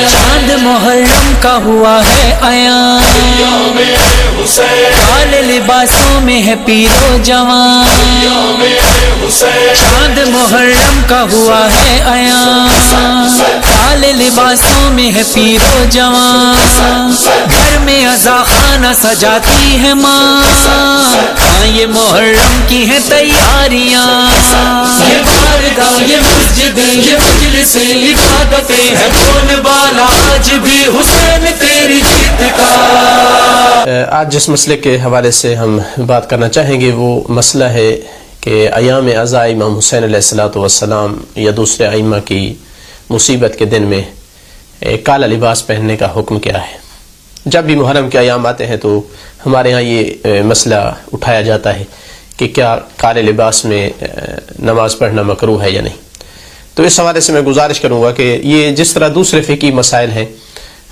چاند محرم کا ہوا ہے عیاں، کالے لباسوں میں ہے پیر و جوان، چاند محرم کا ہوا ہے عیاں، کالے لباسوں میں ہے پیر و جوان، گھر میں عزا خانہ سجاتی ہے ماں، ہاں یہ محرم کی ہیں تیاریاں، یہ بارگاہ یہ مسجدیں یہ مجلس عبادتیں ہے کون بالا آج بھی حسین تیری جیت کا۔ آج جس مسئلے کے حوالے سے ہم بات کرنا چاہیں گے وہ مسئلہ ہے کہ ایام عزا امام حسین علیہ السلام یا دوسرے ائمہ کی مصیبت کے دن میں کالا لباس پہننے کا حکم کیا ہے۔ جب بھی محرم کے ایام آتے ہیں تو ہمارے ہاں یہ مسئلہ اٹھایا جاتا ہے کہ کیا کالے لباس میں نماز پڑھنا مکروہ ہے یا نہیں۔ تو اس حوالے سے میں گزارش کروں گا کہ یہ جس طرح دوسرے فقہی مسائل ہیں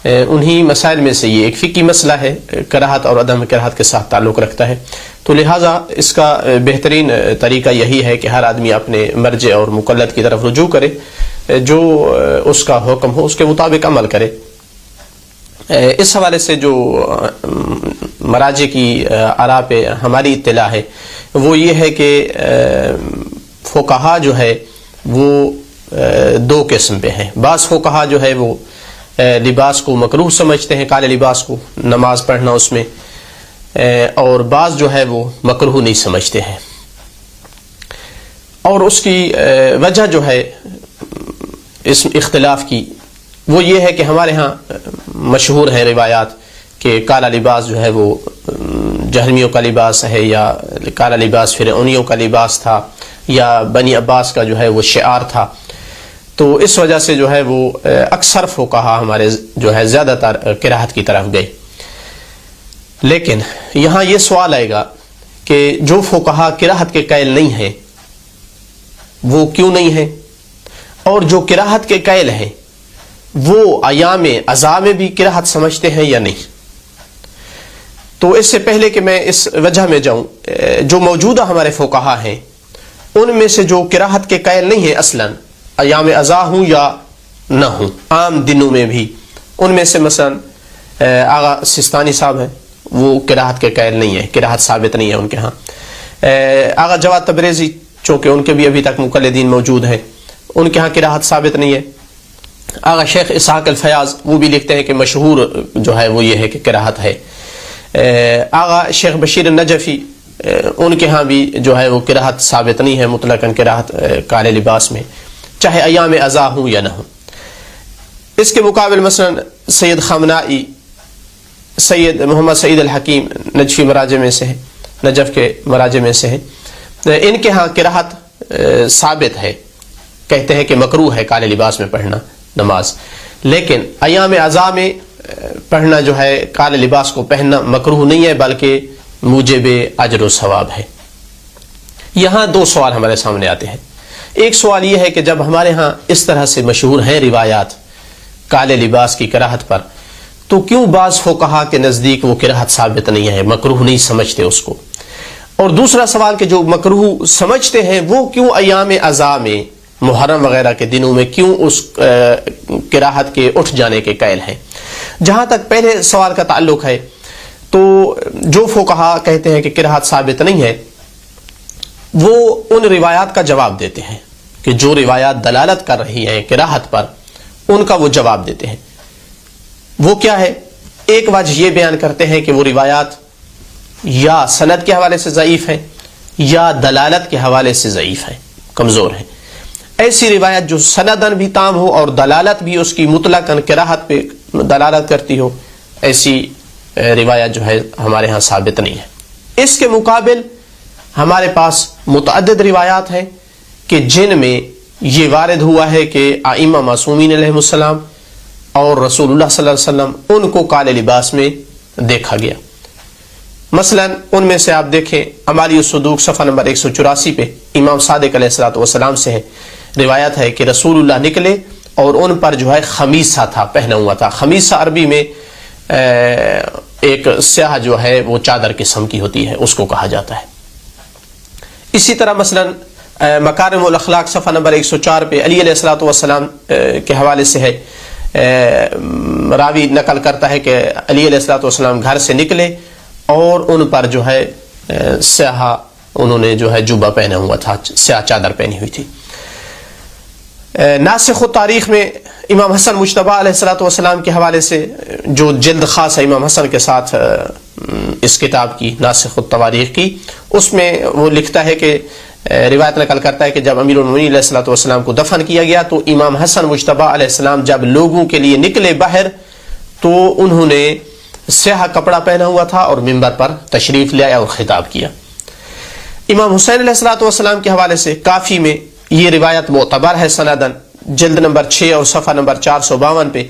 انہی مسائل میں سے یہ ایک فقہی مسئلہ ہے، کراہت اور عدم کراہت کے ساتھ تعلق رکھتا ہے، تو لہٰذا اس کا بہترین طریقہ یہی ہے کہ ہر آدمی اپنے مرجع اور مقلد کی طرف رجوع کرے، جو اس کا حکم ہو اس کے مطابق عمل کرے۔ اس حوالے سے جو مراجع کی آراء پہ ہماری اطلاع ہے وہ یہ ہے کہ فقہا جو ہے وہ دو قسم پہ ہیں۔ بعض فقہا جو ہے وہ لباس کو مکروہ سمجھتے ہیں، کالے لباس کو نماز پڑھنا اس میں، اور بعض جو ہے وہ مکروہ نہیں سمجھتے ہیں، اور اس کی وجہ جو ہے اس اختلاف کی وہ یہ ہے کہ ہمارے ہاں مشہور ہیں روایات کہ کالا لباس جو ہے وہ جہمیوں کا لباس ہے، یا کالا لباس فرعونیوں کا لباس تھا، یا بنی عباس کا جو ہے وہ شعار تھا۔ تو اس وجہ سے جو ہے وہ اکثر فقہا ہمارے جو ہے زیادہ تر کراہت کی طرف گئے۔ لیکن یہاں یہ سوال آئے گا کہ جو فقہا کراہت کے قائل نہیں ہیں وہ کیوں نہیں ہیں، اور جو کراہت کے قائل ہیں وہ ایام عزا میں بھی کراہت سمجھتے ہیں یا نہیں۔ تو اس سے پہلے کہ میں اس وجہ میں جاؤں، جو موجودہ ہمارے فقہا ہیں ان میں سے جو کراہت کے قائل نہیں ہیں اصلاً، ایام عزا ہوں یا نہ ہوں، عام دنوں میں بھی، ان میں سے مثلا آغا سستانی صاحب ہیں، وہ کراہت کے قائل نہیں ہیں، کراہت ثابت نہیں ہے ان کے ہاں۔ آغا جواد تبریزی چونکہ ان کے بھی ابھی تک مقلدین موجود ہیں، ان کے ہاں کراہت ثابت نہیں ہے۔ آغا شیخ اسحاق الفیاض وہ بھی لکھتے ہیں کہ مشہور جو ہے وہ یہ ہے کہ کراہت ہے۔ آغا شیخ بشیر النجفی ان کے ہاں بھی جو ہے وہ کراہت ثابت نہیں ہے مطلقاً کراہت کالے لباس میں، چاہے ایام عزا ہوں یا نہ ہوں۔ اس کے مقابل مثلا سید خامنائی، سید محمد سعید الحکیم نجفی مراجع میں سے ہے، نجف کے مراجع میں سے ہے، ان کے ہاں کراہت ثابت ہے، کہتے ہیں کہ مکروہ ہے کالے لباس میں پڑھنا نماز، لیکن ایام عزا میں پڑھنا جو ہے کالے لباس کو پہننا مکروہ نہیں ہے بلکہ موجب اجر و ثواب ہے۔ یہاں دو سوال ہمارے سامنے آتے ہیں۔ ایک سوال یہ ہے کہ جب ہمارے ہاں اس طرح سے مشہور ہیں روایات کالے لباس کی کراہت پر، تو کیوں بعض فقہا کے نزدیک وہ کراہت ثابت نہیں ہے، مکروہ نہیں سمجھتے اس کو؟ اور دوسرا سوال کہ جو مکروہ سمجھتے ہیں وہ کیوں ایام عزا میں، محرم وغیرہ کے دنوں میں کیوں اس کراہت کے اٹھ جانے کے قائل ہیں؟ جہاں تک پہلے سوال کا تعلق ہے تو جو فقہا کہتے ہیں کہ کراہت ثابت نہیں ہے وہ ان روایات کا جواب دیتے ہیں کہ جو روایات دلالت کر رہی ہیں کراہت پر ان کا وہ جواب دیتے ہیں۔ وہ کیا ہے؟ ایک وجہ یہ بیان کرتے ہیں کہ وہ روایات یا سند کے حوالے سے ضعیف ہیں یا دلالت کے حوالے سے ضعیف ہیں، کمزور ہیں۔ ایسی روایت جو سندن بھی تام ہو اور دلالت بھی اس کی مطلقاً کراہت پہ دلالت کرتی ہو، ایسی روایت جو ہے ہمارے ہاں ثابت نہیں ہے۔ اس کے مقابل ہمارے پاس متعدد روایات ہیں کہ جن میں یہ وارد ہوا ہے کہ ائمہ معصومین علیہ السلام اور رسول اللہ صلی اللہ علیہ وسلم ان کو کالے لباس میں دیکھا گیا۔ مثلا ان میں سے آپ دیکھیں اعمال الصدوق صفحہ نمبر 184 پہ امام صادق علیہ السلام سے ہے، روایت ہے کہ رسول اللہ نکلے اور ان پر جو ہے خمیصہ تھا، پہنا ہوا تھا۔ خمیصہ عربی میں ایک سیاہ جو ہے وہ چادر قسم کی ہوتی ہے، اس کو کہا جاتا ہے۔ اسی طرح مثلا مکارم الاخلاق صفحہ نمبر 104 پہ علی علیہ الصلوۃ والسلام کے حوالے سے ہے، راوی نقل کرتا ہے کہ علی علیہ الصلوۃ والسلام گھر سے نکلے اور ان پر جو ہے سیاہ انہوں نے جو ہے جبہ پہنا ہوا تھا، سیاہ چادر پہنی ہوئی تھی۔ ناسخ التاریخ میں امام حسن مجتبی علیہ الصلوۃ والسلام کے حوالے سے جو جلد خاص ہے امام حسن کے ساتھ اس کتاب کی ناسخ التواریخ کی، اس میں وہ لکھتا ہے کہ روایت نقل کرتا ہے کہ جب امیر المؤمنین علیہ الصلوۃ والسلام کو دفن کیا گیا تو امام حسن مجتبی علیہ السلام جب لوگوں کے لیے نکلے باہر تو انہوں نے سیاہ کپڑا پہنا ہوا تھا اور منبر پر تشریف لے آیا اور خطاب کیا۔ امام حسین علیہ الصلوۃ والسلام کے حوالے سے کافی میں یہ روایت معتبر ہے سندن، جلد نمبر 6 اور صفحہ نمبر 452 پہ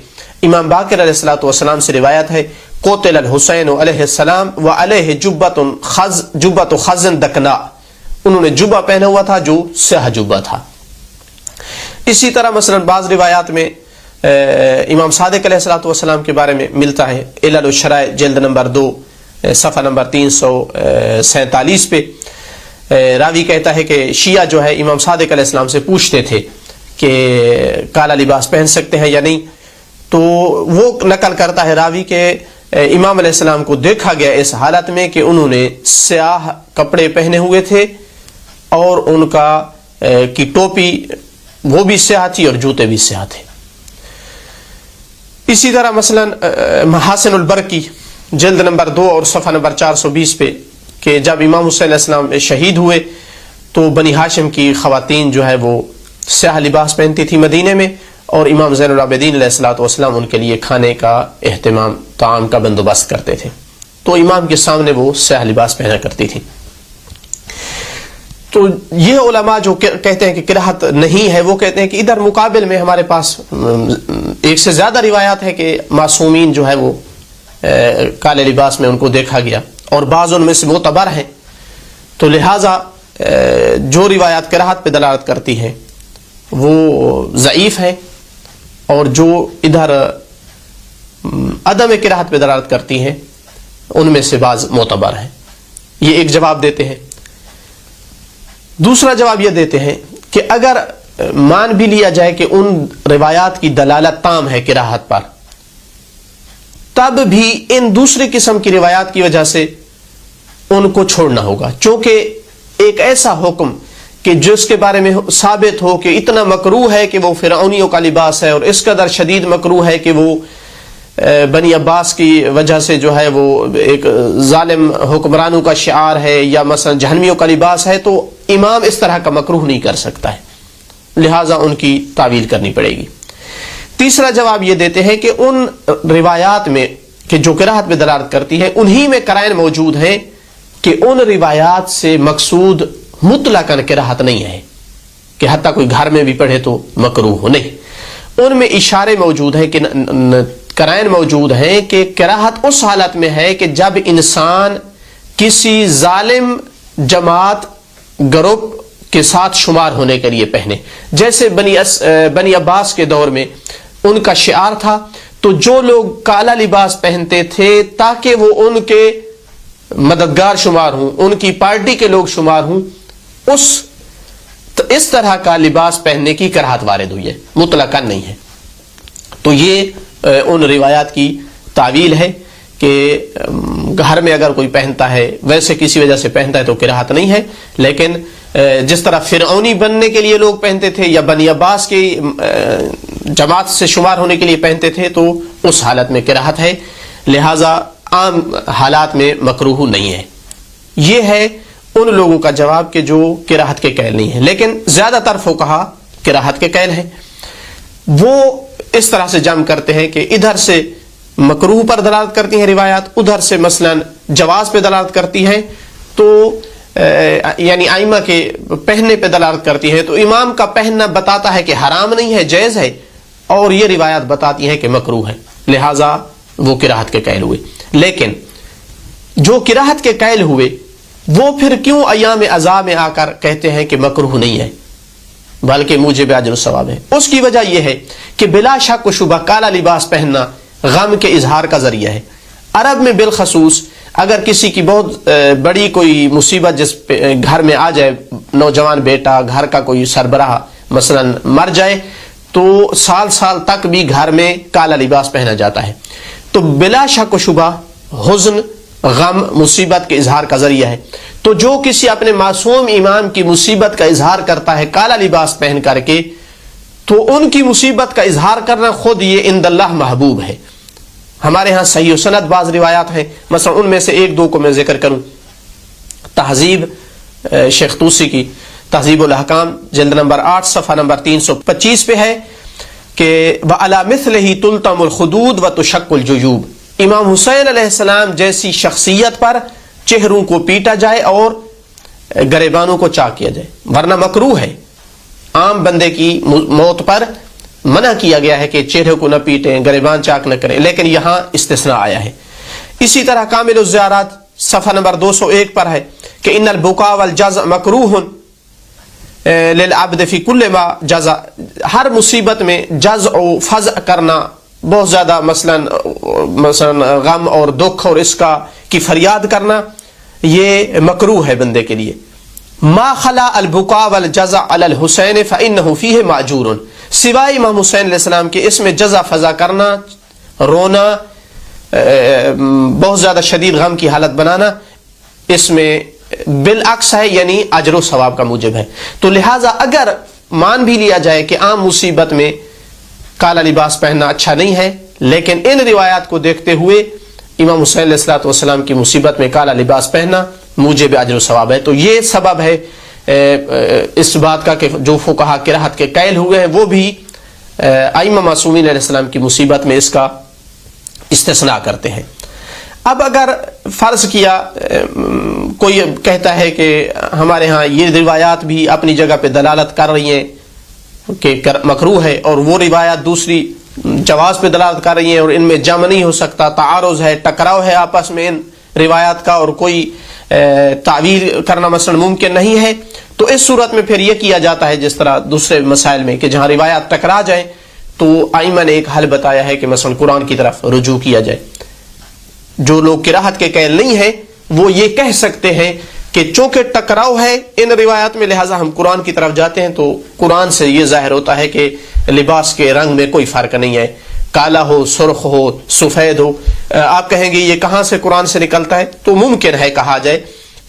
امام باقر علیہ الصلوۃ والسلام سے روایت ہے، قتل الحسین علیہ السلام وعلیہ جبۃ خزن دکنا، انہوں نے جبہ پہنا ہوا تھا جو سیاہ جبہ تھا۔ اسی طرح مثلا بعض روایات میں امام صادق علیہ الصلوۃ والسلام کے بارے میں ملتا ہے، علل الشرائع جلد نمبر 2 صفحہ نمبر 347 پہ راوی کہتا ہے کہ شیعہ جو ہے امام صادق علیہ السلام سے پوچھتے تھے کہ کالا لباس پہن سکتے ہیں یا نہیں، تو وہ نقل کرتا ہے راوی کہ امام علیہ السلام کو دیکھا گیا اس حالت میں کہ انہوں نے سیاہ کپڑے پہنے ہوئے تھے اور ان کا کی ٹوپی وہ بھی سیاہ تھی اور جوتے بھی سیاہ تھے۔ اسی طرح مثلا محاسن البرقی جلد نمبر 2 اور صفحہ نمبر 420 پہ کہ جب امام حسین علیہ السلام شہید ہوئے تو بنی ہاشم کی خواتین جو ہے وہ سیاہ لباس پہنتی تھی مدینے میں، اور امام زین العابدین علیہ الصلوۃ والسلام ان کے لیے کھانے کا اہتمام، طعام کا بندوبست کرتے تھے، تو امام کے سامنے وہ سیاہ لباس پہنا کرتی تھی۔ تو یہ علماء جو کہتے ہیں کہ کراہت نہیں ہے، وہ کہتے ہیں کہ ادھر مقابل میں ہمارے پاس ایک سے زیادہ روایات ہے کہ معصومین جو ہے وہ کالے لباس میں ان کو دیکھا گیا، اور بعض ان میں سے معتبر ہیں، تو لہٰذا جو روایات کراہت پہ دلالت کرتی ہیں وہ ضعیف ہیں، اور جو ادھر عدم کراہت پہ دلالت کرتی ہیں ان میں سے بعض معتبر ہیں۔ یہ ایک جواب دیتے ہیں۔ دوسرا جواب یہ دیتے ہیں کہ اگر مان بھی لیا جائے کہ ان روایات کی دلالت تام ہے کراہت پر، تب بھی ان دوسری قسم کی روایات کی وجہ سے ان کو چھوڑنا ہوگا، چونکہ ایک ایسا حکم کہ جس کے بارے میں ثابت ہو کہ اتنا مکروہ ہے کہ وہ فرعونیوں کا لباس ہے، اور اس قدر شدید مکروہ ہے کہ وہ بنی عباس کی وجہ سے جو ہے وہ ایک ظالم حکمرانوں کا شعار ہے، یا مثلا جہنمیوں کا لباس ہے، تو امام اس طرح کا مکروہ نہیں کر سکتا ہے، لہٰذا ان کی تعویل کرنی پڑے گی۔ تیسرا جواب یہ دیتے ہیں کہ ان روایات میں کہ جو کراہت پہ دلالت کرتی ہے انہی میں قرائن موجود ہیں کہ ان روایات سے مقصود مطلقاً کراہت نہیں ہے کہ حتیٰ کوئی گھر میں بھی پڑھے تو مکروہ ہو، نہیں، ان میں اشارے موجود ہیں کہ قرائن موجود ہیں کہ کراہت اس حالت میں ہے کہ جب انسان کسی ظالم جماعت گروپ کے ساتھ شمار ہونے کے لیے پہنے، جیسے بنی عباس کے دور میں ان کا شعار تھا، تو جو لوگ کالا لباس پہنتے تھے تاکہ وہ ان کے مددگار شمار ہوں، ان کی پارٹی کے لوگ شمار ہوں، اس طرح کا لباس پہننے کی کراہت وارد ہوئی ہے، مطلقاً نہیں ہے۔ تو یہ ان روایات کی تعویل ہے کہ گھر میں اگر کوئی پہنتا ہے ویسے کسی وجہ سے پہنتا ہے تو کراہت نہیں ہے، لیکن جس طرح فرعونی بننے کے لیے لوگ پہنتے تھے یا بنی عباس کی جماعت سے شمار ہونے کے لیے پہنتے تھے تو اس حالت میں کراہت ہے، لہذا عام حالات میں مکروہ نہیں ہے۔ یہ ہے ان لوگوں کا جواب کہ جو کراہت کے قائل نہیں ہے، لیکن زیادہ تر فقہا کراہت کے قائل ہیں۔ وہ اس طرح سے جمع کرتے ہیں کہ ادھر سے مکروہ پر دلالت کرتی ہیں روایات، ادھر سے مثلا جواز پہ دلالت کرتی ہیں، تو یعنی ائمہ کے پہننے پہ دلالت کرتی ہیں، تو امام کا پہننا بتاتا ہے کہ حرام نہیں ہے، جائز ہے، اور یہ روایات بتاتی ہیں کہ مکروہ ہے، لہٰذا وہ کراہت کے قائل ہوئے۔ لیکن جو کراہت کے قائل ہوئے وہ پھر کیوں ایام عزا میں آ کر کہتے ہیں کہ مکروہ نہیں ہے بلکہ موجب اجر و ثواب ہے؟ اس کی وجہ یہ ہے کہ بلا شک و شبہ کالا لباس پہننا غم کے اظہار کا ذریعہ ہے۔ عرب میں بالخصوص اگر کسی کی بہت بڑی کوئی مصیبت جس پہ گھر میں آ جائے، نوجوان بیٹا، گھر کا کوئی سربراہ مثلا مر جائے، تو سال سال تک بھی گھر میں کالا لباس پہنا جاتا ہے. تو بلا شک و شبہ حزن، غم، مصیبت کے اظہار کا ذریعہ ہے. تو جو کسی اپنے معصوم امام کی مصیبت کا اظہار کرتا ہے کالا لباس پہن کر کے، تو ان کی مصیبت کا اظہار کرنا خود یہ عند اللہ محبوب ہے. ہمارے ہاں صحیح و سند بعض روایات ہیں، مثلا ان میں سے ایک دو کو میں ذکر کروں. تہذیب شیخ طوسی کی تہذیب الاحکام جلد نمبر 8 صفحہ نمبر 325 پہ ہے کہ وَعَلَى مِثْلِهِ تُلْتَمُ الْخُدُودُ وَتُشَقُّ الْجُيُوبُ، امام حسین علیہ السلام جیسی شخصیت پر چہروں کو پیٹا جائے اور گریبانوں کو چاک کیا جائے، ورنہ مکروہ ہے. عام بندے کی موت پر منع کیا گیا ہے کہ چہرے کو نہ پیٹیں، گریبان چاک نہ کریں، لیکن یہاں استثناء آیا ہے. اسی طرح کامل الزیارات صفحہ نمبر 201 پر ہے کہ ان البکا والجزع مکروہ للعبد فی کل ما جزع، ہر مصیبت میں جزع و فزع کرنا، بہت زیادہ مثلا غم اور دکھ اور اس کی فریاد کرنا، یہ مکروہ ہے بندے کے لیے. ما خلا البکا والجزع علی الحسین فانہ فیہ ماجور، سوائے امام حسین علیہ السلام کے اس میں جزع فزع کرنا، رونا، بہت زیادہ شدید غم کی حالت بنانا، اس میں بالعکس ہے، یعنی اجر و ثواب کا موجب ہے. تو لہٰذا اگر مان بھی لیا جائے کہ عام مصیبت میں کالا لباس پہننا اچھا نہیں ہے، لیکن ان روایات کو دیکھتے ہوئے امام حسین علیہ السلام کی مصیبت میں کالا لباس پہننا موجب اجر و ثواب ہے. تو یہ سبب ہے اس بات کا کہ جو فقہا کراہت کے قائل ہوئے ہیں وہ بھی ائمہ معصومین علیہ السلام کی مصیبت میں اس کا استثناء کرتے ہیں. اب اگر فرض کیا کوئی کہتا ہے کہ ہمارے ہاں یہ روایات بھی اپنی جگہ پہ دلالت کر رہی ہیں کہ مکروہ ہے، اور وہ روایات دوسری جواز پہ دلالت کر رہی ہیں، اور ان میں جمع نہیں ہو سکتا، تعارض ہے، ٹکراؤ ہے آپس میں ان روایات کا، اور کوئی تعویل کرنا مثلا ممکن نہیں ہے، تو اس صورت میں پھر یہ کیا جاتا ہے جس طرح دوسرے مسائل میں کہ جہاں روایات ٹکرا جائیں تو ائمہ نے ایک حل بتایا ہے کہ مثلا قرآن کی طرف رجوع کیا جائے. جو لوگ کراہت کے قائل نہیں ہیں وہ یہ کہہ سکتے ہیں کہ چونکہ ٹکراؤ ہے ان روایات میں، لہٰذا ہم قرآن کی طرف جاتے ہیں. تو قرآن سے یہ ظاہر ہوتا ہے کہ لباس کے رنگ میں کوئی فرق نہیں ہے، کالا ہو، سرخ ہو، سفید ہو. آپ کہیں گے یہ کہاں سے قرآن سے نکلتا ہے؟ تو ممکن ہے کہا جائے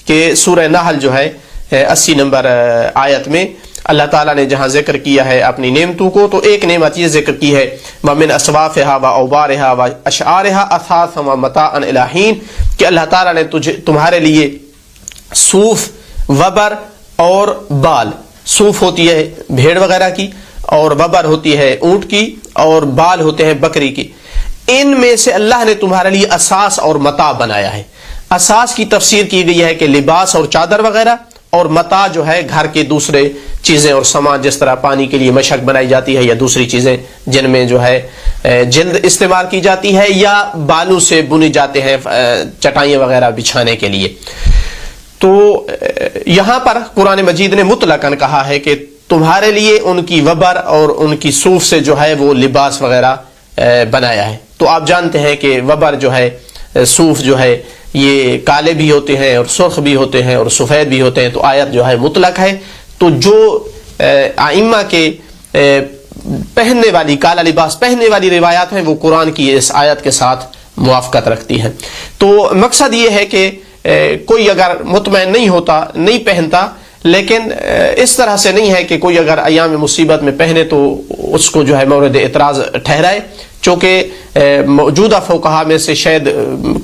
کہ سورہ نحل جو ہے 80 نمبر آیت میں اللہ تعالیٰ نے جہاں ذکر کیا ہے اپنی نعمتوں کو، تو ایک نعمت یہ ذکر کی ہے وَمِنْ أَصْوَافِهَا وَأَوْبَارِهَا وَأَشْعَارِهَا أَثَاثًا وَمَتَاعًا إِلَىٰ حِينٍ، کہ اللہ تعالیٰ نے تمہارے لیے صوف، وبر اور بال، صوف ہوتی ہے بھیڑ وغیرہ کی، اور وبر ہوتی ہے اونٹ کی، اور بال ہوتے ہیں بکری کی، ان میں سے اللہ نے تمہارے لیے اساس اور متاع بنایا ہے. اساس کی تفسیر کی گئی ہے کہ لباس اور چادر وغیرہ، اور متاع جو ہے گھر کے دوسرے چیزیں اور سامان، جس طرح پانی کے لیے مشک بنائی جاتی ہے یا دوسری چیزیں جن میں جو ہے جلد استعمال کی جاتی ہے، یا بالوں سے بنے جاتے ہیں چٹائیاں وغیرہ بچھانے کے لیے. تو یہاں پر قرآن مجید نے مطلقاً کہا ہے کہ تمہارے لیے ان کی وبر اور ان کی صوف سے جو ہے وہ لباس وغیرہ بنایا ہے. تو آپ جانتے ہیں کہ وبر جو ہے، صوف جو ہے، یہ کالے بھی ہوتے ہیں اور سرخ بھی ہوتے ہیں اور سفید بھی ہوتے ہیں. تو آیت جو ہے مطلق ہے. تو جو ائمہ کے پہننے والی، کالا لباس پہننے والی روایات ہیں وہ قرآن کی اس آیت کے ساتھ موافقت رکھتی ہیں. تو مقصد یہ ہے کہ کوئی اگر مطمئن نہیں ہوتا، نہیں پہنتا، لیکن اس طرح سے نہیں ہے کہ کوئی اگر ایام مصیبت میں پہنے تو اس کو جو ہے مورد اعتراض ٹھہرائے، چونکہ موجودہ فقہا میں سے شاید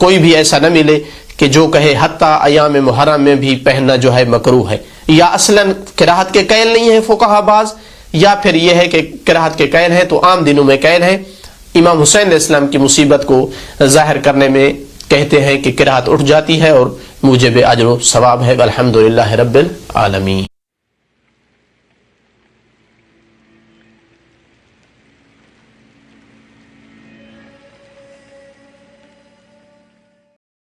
کوئی بھی ایسا نہ ملے کہ جو کہے حتیٰ ایام محرم میں بھی پہننا جو ہے مکروہ ہے. یا اصلاً کراہت کے قائل نہیں ہیں فقہا بعض، یا پھر یہ ہے کہ کراہت کے قائل ہیں تو عام دنوں میں قائل ہیں. امام حسین علیہ السلام کی مصیبت کو ظاہر کرنے میں کہتے ہیں کہ کراہت اٹھ جاتی ہے اور موجب اجر و ثواب ہے. الحمدللہ رب العالمین.